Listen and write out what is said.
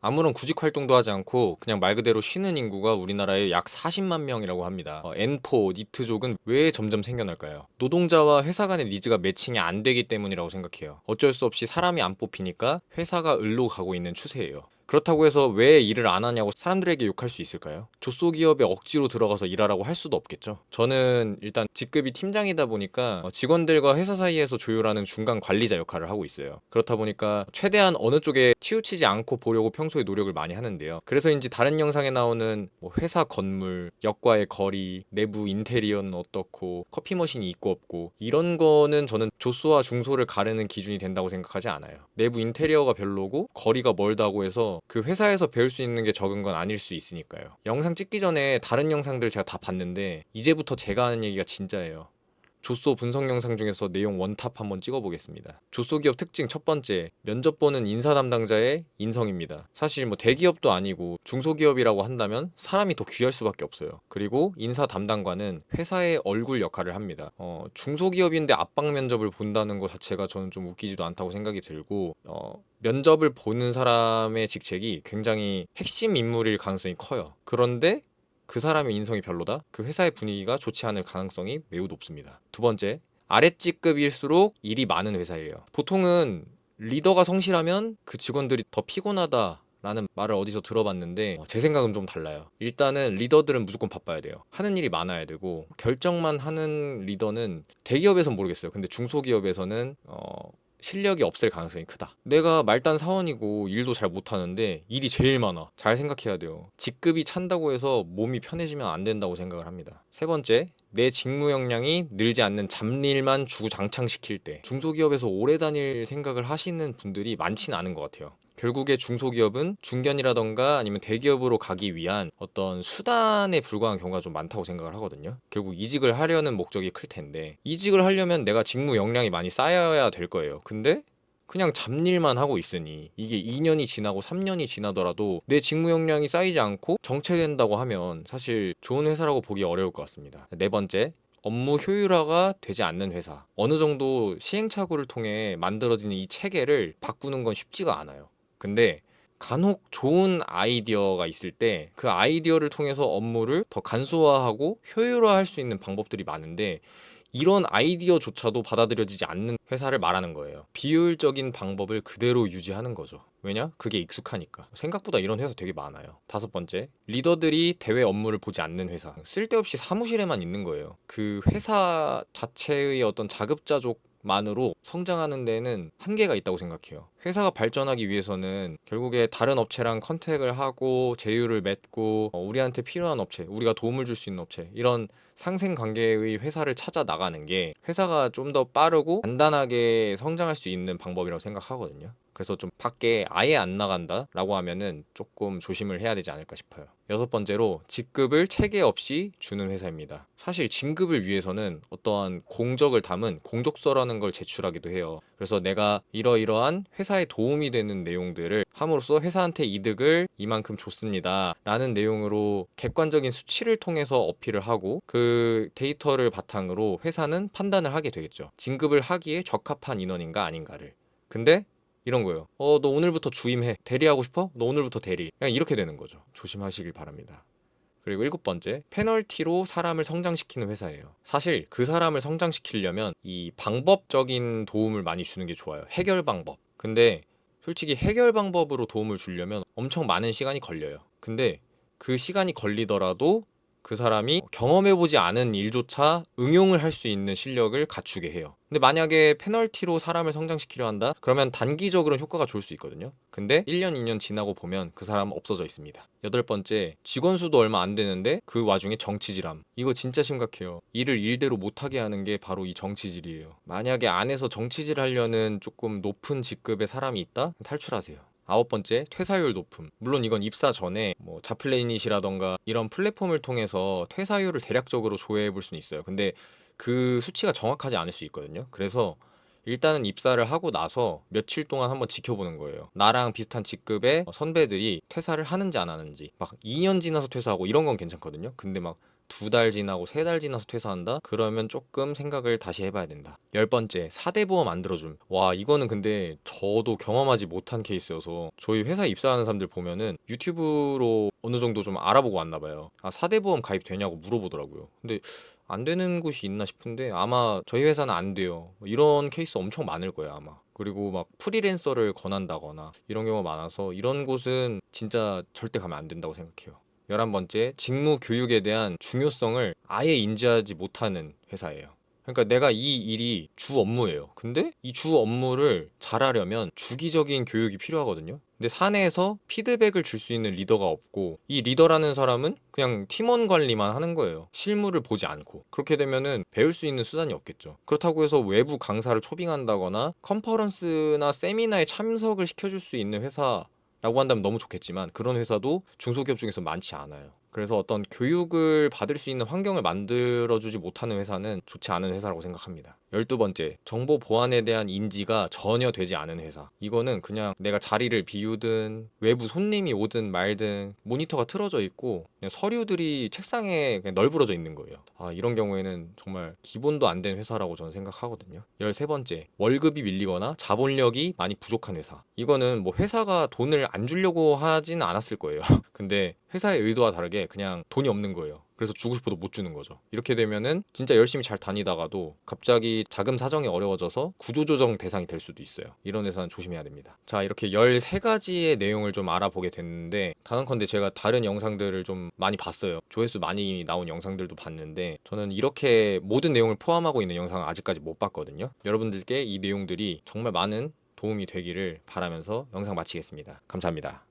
아무런 구직 활동도 하지 않고 그냥 말 그대로 쉬는 인구가 우리나라에 약 40만 명이라고 합니다. N4, 니트족은 왜 점점 생겨날까요? 노동자와 회사 간의 니즈가 매칭이 안 되기 때문이라고 생각해요. 어쩔 수 없이 사람이 안 뽑히니까 회사가 을로 가고 있는 추세예요. 그렇다고 해서 왜 일을 안 하냐고 사람들에게 욕할 수 있을까요? 조소기업에 억지로 들어가서 일하라고 할 수도 없겠죠. 저는 일단 직급이 팀장이다 보니까 직원들과 회사 사이에서 조율하는 중간 관리자 역할을 하고 있어요. 그렇다 보니까 최대한 어느 쪽에 치우치지 않고 보려고 평소에 노력을 많이 하는데요. 그래서인지 다른 영상에 나오는 뭐 회사 건물, 역과의 거리, 내부 인테리어는 어떻고 커피 머신이 있고 없고 이런 거는 저는 조소와 중소를 가르는 기준이 된다고 생각하지 않아요. 내부 인테리어가 별로고 거리가 멀다고 해서 그 회사에서 배울 수 있는 게 적은 건 아닐 수 있으니까요. 영상 찍기 전에 다른 영상들 제가 다 봤는데 이제부터 제가 하는 얘기가 진짜예요. 조소 분석 영상 중에서 내용 원탑 한번 찍어보겠습니다. 조소 기업 특징 첫 번째, 면접 보는 인사 담당자의 인성입니다. 사실 뭐 대기업도 아니고 중소기업이라고 한다면 사람이 더 귀할 수밖에 없어요. 그리고 인사 담당관은 회사의 얼굴 역할을 합니다. 중소기업인데 압박 면접을 본다는 것 자체가 저는 좀 웃기지도 않다고 생각이 들고 면접을 보는 사람의 직책이 굉장히 핵심 인물일 가능성이 커요. 그런데 그 사람의 인성이 별로다? 그 회사의 분위기가 좋지 않을 가능성이 매우 높습니다. 두 번째, 아랫직급일수록 일이 많은 회사예요. 보통은 리더가 성실하면 그 직원들이 더 피곤하다 라는 말을 어디서 들어봤는데 제 생각은 좀 달라요. 일단은 리더들은 무조건 바빠야 돼요. 하는 일이 많아야 되고 결정만 하는 리더는 대기업에선 모르겠어요. 근데 중소기업에서는 실력이 없을 가능성이 크다. 내가 말단 사원이고 일도 잘 못하는데 일이 제일 많아. 잘 생각해야 돼요. 직급이 찬다고 해서 몸이 편해지면 안 된다고 생각을 합니다. 세 번째, 내 직무 역량이 늘지 않는 잡일만 주구장창시킬 때 중소기업에서 오래 다닐 생각을 하시는 분들이 많지는 않은 것 같아요. 결국에 중소기업은 중견이라던가 아니면 대기업으로 가기 위한 어떤 수단에 불과한 경우가 좀 많다고 생각을 하거든요. 결국 이직을 하려는 목적이 클 텐데 이직을 하려면 내가 직무 역량이 많이 쌓여야 될 거예요. 근데 그냥 잡일만 하고 있으니 이게 2년이 지나고 3년이 지나더라도 내 직무 역량이 쌓이지 않고 정체된다고 하면 사실 좋은 회사라고 보기 어려울 것 같습니다. 네 번째, 업무 효율화가 되지 않는 회사. 어느 정도 시행착오를 통해 만들어지는 이 체계를 바꾸는 건 쉽지가 않아요. 근데 간혹 좋은 아이디어가 있을 때 그 아이디어를 통해서 업무를 더 간소화하고 효율화할 수 있는 방법들이 많은데 이런 아이디어조차도 받아들여지지 않는 회사를 말하는 거예요. 비효율적인 방법을 그대로 유지하는 거죠. 왜냐? 그게 익숙하니까. 생각보다 이런 회사 되게 많아요. 다섯 번째, 리더들이 대외 업무를 보지 않는 회사. 쓸데없이 사무실에만 있는 거예요. 그 회사 자체의 어떤 자급자족 만으로 성장하는 데는 한계가 있다고 생각해요. 회사가 발전하기 위해서는 결국에 다른 업체랑 컨택을 하고 제휴를 맺고 우리한테 필요한 업체, 우리가 도움을 줄 수 있는 업체 이런 상생 관계의 회사를 찾아 나가는 게 회사가 좀 더 빠르고 간단하게 성장할 수 있는 방법이라고 생각하거든요. 그래서 좀 밖에 아예 안 나간다라고 하면은 조금 조심을 해야 되지 않을까 싶어요. 여섯 번째로 직급을 체계 없이 주는 회사입니다. 사실 진급을 위해서는 어떠한 공적을 담은 공적서라는 걸 제출하기도 해요. 그래서 내가 이러이러한 회사에 도움이 되는 내용들을 함으로써 회사한테 이득을 이만큼 줬습니다 라는 내용으로 객관적인 수치를 통해서 어필을 하고 그 데이터를 바탕으로 회사는 판단을 하게 되겠죠. 진급을 하기에 적합한 인원인가 아닌가를. 근데 이런 거예요. 너 오늘부터 주임해. 대리하고 싶어? 너 오늘부터 대리. 그냥 이렇게 되는 거죠. 조심하시길 바랍니다. 그리고 일곱 번째, 페널티로 사람을 성장시키는 회사예요. 사실 그 사람을 성장시키려면 이 방법적인 도움을 많이 주는 게 좋아요. 해결 방법. 근데 솔직히 해결 방법으로 도움을 주려면 엄청 많은 시간이 걸려요. 근데 그 시간이 걸리더라도 그 사람이 경험해보지 않은 일조차 응용을 할 수 있는 실력을 갖추게 해요. 근데 만약에 페널티로 사람을 성장시키려 한다? 그러면 단기적으로는 효과가 좋을 수 있거든요. 근데 1년, 2년 지나고 보면 그 사람은 없어져 있습니다. 여덟 번째, 직원 수도 얼마 안 되는데 그 와중에 정치질함. 이거 진짜 심각해요. 일을 일대로 못하게 하는 게 바로 이 정치질이에요. 만약에 안에서 정치질 하려는 조금 높은 직급의 사람이 있다? 탈출하세요. 아홉 번째, 퇴사율 높음. 물론 이건 입사 전에 뭐 자플래닛이라던가 이런 플랫폼을 통해서 퇴사율을 대략적으로 조회해 볼 수는 있어요. 근데 그 수치가 정확하지 않을 수 있거든요. 그래서 일단은 입사를 하고 나서 며칠 동안 한번 지켜보는 거예요. 나랑 비슷한 직급의 선배들이 퇴사를 하는지 안 하는지. 막 2년 지나서 퇴사하고 이런 건 괜찮거든요. 근데 막 2달 지나고 3달 지나서 퇴사한다? 그러면 조금 생각을 다시 해봐야 된다. 10번째, 4대 보험 안 들어줌. 와, 이거는 근데 저도 경험하지 못한 케이스여서 저희 회사에 입사하는 사람들 보면은 유튜브로 어느 정도 좀 알아보고 왔나 봐요. 아, 4대 보험 가입 되냐고 물어보더라고요. 근데 안 되는 곳이 있나 싶은데 아마 저희 회사는 안 돼요. 이런 케이스 엄청 많을 거예요, 아마. 그리고 막 프리랜서를 권한다거나 이런 경우가 많아서 이런 곳은 진짜 절대 가면 안 된다고 생각해요. 11번째, 직무 교육에 대한 중요성을 아예 인지하지 못하는 회사예요. 그러니까 내가 이 일이 주 업무예요. 근데 이 주 업무를 잘하려면 주기적인 교육이 필요하거든요. 근데 사내에서 피드백을 줄 수 있는 리더가 없고 이 리더라는 사람은 그냥 팀원 관리만 하는 거예요. 실무를 보지 않고. 그렇게 되면은 배울 수 있는 수단이 없겠죠. 그렇다고 해서 외부 강사를 초빙한다거나 컨퍼런스나 세미나에 참석을 시켜줄 수 있는 회사라고 한다면 너무 좋겠지만 그런 회사도 중소기업 중에서 많지 않아요. 그래서 어떤 교육을 받을 수 있는 환경을 만들어주지 못하는 회사는 좋지 않은 회사라고 생각합니다. 12번째, 정보 보안에 대한 인지가 전혀 되지 않은 회사. 이거는 그냥 내가 자리를 비우든 외부 손님이 오든 말든 모니터가 틀어져 있고 그냥 서류들이 책상에 그냥 널브러져 있는 거예요. 아, 이런 경우에는 정말 기본도 안 된 회사라고 저는 생각하거든요. 13번째, 월급이 밀리거나 자본력이 많이 부족한 회사. 이거는 뭐 회사가 돈을 안 주려고 하진 않았을 거예요. 근데 회사의 의도와 다르게 그냥 돈이 없는 거예요. 그래서 주고 싶어도 못 주는 거죠. 이렇게 되면은 진짜 열심히 잘 다니다가도 갑자기 자금 사정이 어려워져서 구조조정 대상이 될 수도 있어요. 이런 회사는 조심해야 됩니다. 자, 이렇게 13가지의 내용을 좀 알아보게 됐는데 단언컨대 제가 다른 영상들을 좀 많이 봤어요. 조회수 많이 나온 영상들도 봤는데 저는 이렇게 모든 내용을 포함하고 있는 영상을 아직까지 못 봤거든요. 여러분들께 이 내용들이 정말 많은 도움이 되기를 바라면서 영상 마치겠습니다. 감사합니다.